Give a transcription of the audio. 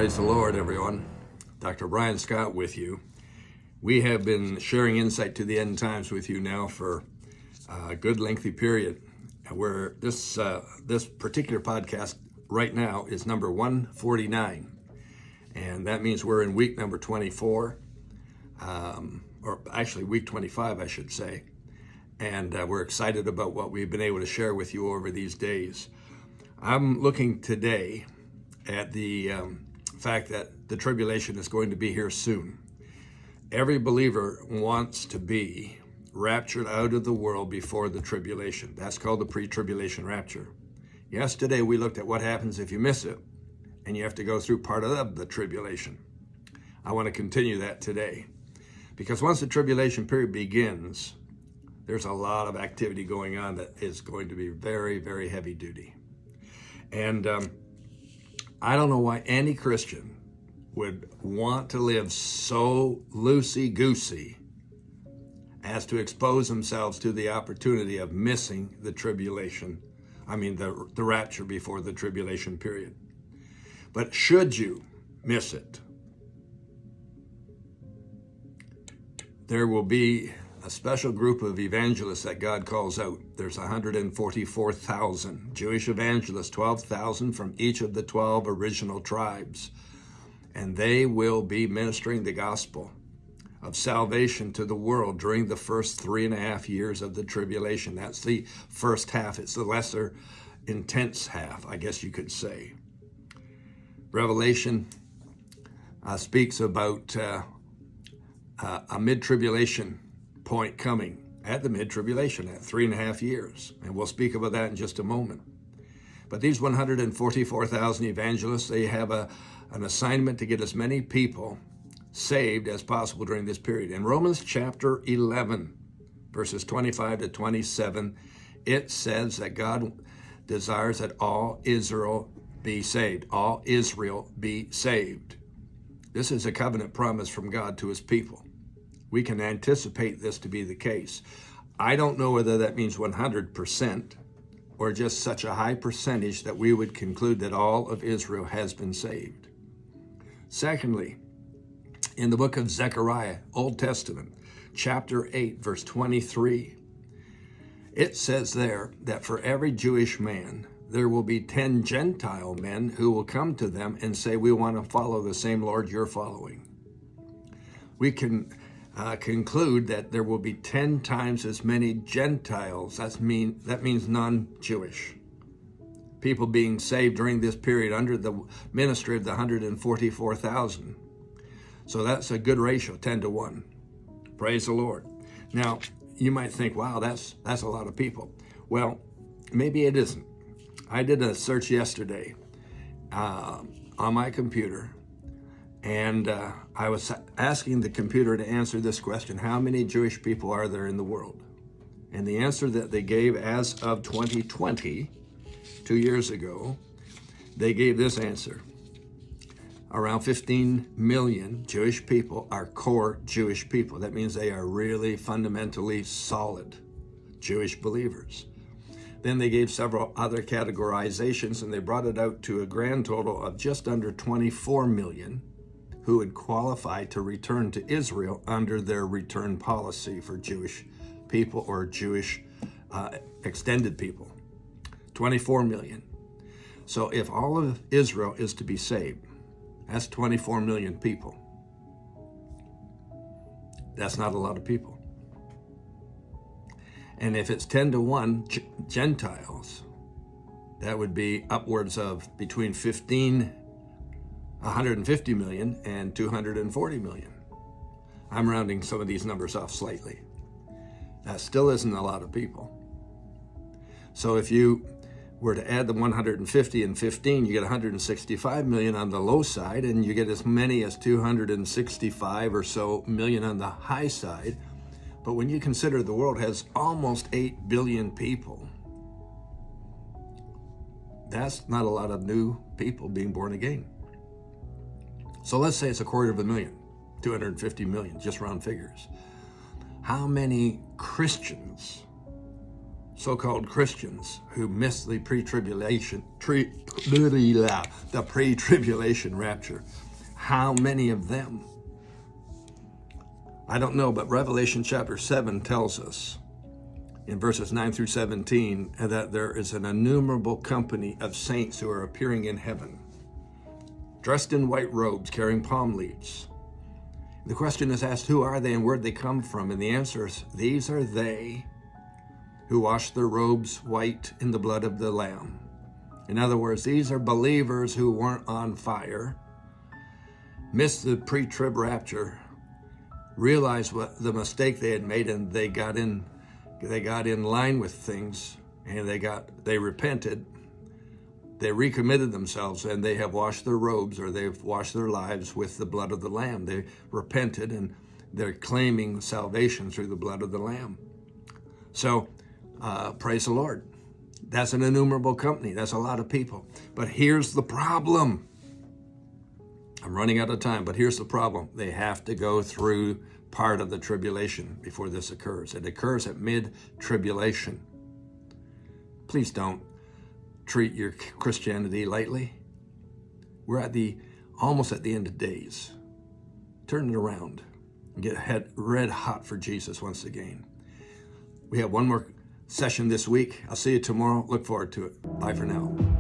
Praise the Lord, everyone. Dr. Brian Scott with you. We have been sharing insight to the end times with you now for a good lengthy period. Where this particular podcast right now is number 149. And that means we're in week number 24, or actually week 25, I should say. And we're excited about what we've been able to share with you over these days. I'm looking today at the fact that the tribulation is going to be here soon. Every believer wants to be raptured out of the world before the tribulation. That's called the pre-tribulation rapture. Yesterday we looked at what happens if you miss it and you have to go through part of the tribulation. I want to continue that today because once the tribulation period begins, there's a lot of activity going on that is going to be very, very heavy duty. And I don't know why any Christian would want to live so loosey-goosey as to expose themselves to the opportunity of missing the tribulation. The rapture before the tribulation period. But should you miss it, there will be a special group of evangelists that God calls out. There's 144,000 Jewish evangelists, 12,000 from each of the 12 original tribes. And they will be ministering the gospel of salvation to the world during the first 3.5 years of the tribulation. That's the first half. It's the lesser intense half, I guess you could say. Revelation speaks about a mid-tribulation point coming at the mid-tribulation at 3.5 years. And we'll speak about that in just a moment. But these 144,000 evangelists, they have an assignment to get as many people saved as possible during this period. In Romans chapter 11, verses 25 to 27, it says that God desires that all Israel be saved. All Israel be saved. This is a covenant promise from God to his people. We can anticipate this to be the case. I don't know whether that means 100% or just such a high percentage that we would conclude that all of Israel has been saved. Secondly, in the book of Zechariah, Old Testament, chapter 8, verse 23, it says there that for every Jewish man, there will be 10 Gentile men who will come to them and say, we want to follow the same Lord you're following. We can conclude that there will be 10 times as many Gentiles. That means non-Jewish people being saved during this period under the ministry of the 144,000. So that's a good ratio, 10 to 1. Praise the Lord. Now, you might think, wow, that's a lot of people. Well, maybe it isn't. I did a search yesterday on my computer, and I was asking the computer to answer this question: how many Jewish people are there in the world? And the answer that they gave as of 2020, 2 years ago, they gave this answer. Around 15 million Jewish people are core Jewish people. That means they are really fundamentally solid Jewish believers. Then they gave several other categorizations, and they brought it out to a grand total of just under 24 million who would qualify to return to Israel under their return policy for Jewish people or Jewish extended people. 24 million. So if all of Israel is to be saved, that's 24 million people. That's not a lot of people. And if it's 10 to 1 Gentiles, that would be upwards of between 150 million and 240 million. I'm rounding some of these numbers off slightly. That still isn't a lot of people. So if you were to add the 150 and 15, you get 165 million on the low side, and you get as many as 265 or so million on the high side. But when you consider the world has almost 8 billion people, that's not a lot of new people being born again. So let's say it's 250,000, 250 million, just round figures. How many Christians so-called Christians who miss the pre-tribulation rapture. How many of them? I don't know, but Revelation chapter 7 tells us in verses 9 through 17 that there is an innumerable company of saints who are appearing in heaven, dressed in white robes, carrying palm leaves. The question is asked, who are they and where'd they come from? And the answer is, these are they who washed their robes white in the blood of the Lamb. In other words, these are believers who weren't on fire, missed the pre-trib rapture, realized what the mistake they had made, and they got in line with things, and they repented, they recommitted themselves, and they have washed their robes, or they've washed their lives with the blood of the Lamb. They repented, and they're claiming salvation through the blood of the Lamb. So praise the Lord. That's an innumerable company. That's a lot of people. But here's the problem. I'm running out of time, but here's the problem. They have to go through part of the tribulation before this occurs. It occurs at mid-tribulation. Please don't treat your Christianity lightly. We're almost at the end of days. Turn it around and get red hot for Jesus once again. We have one more session this week. I'll see you tomorrow. Look forward to it. Bye for now.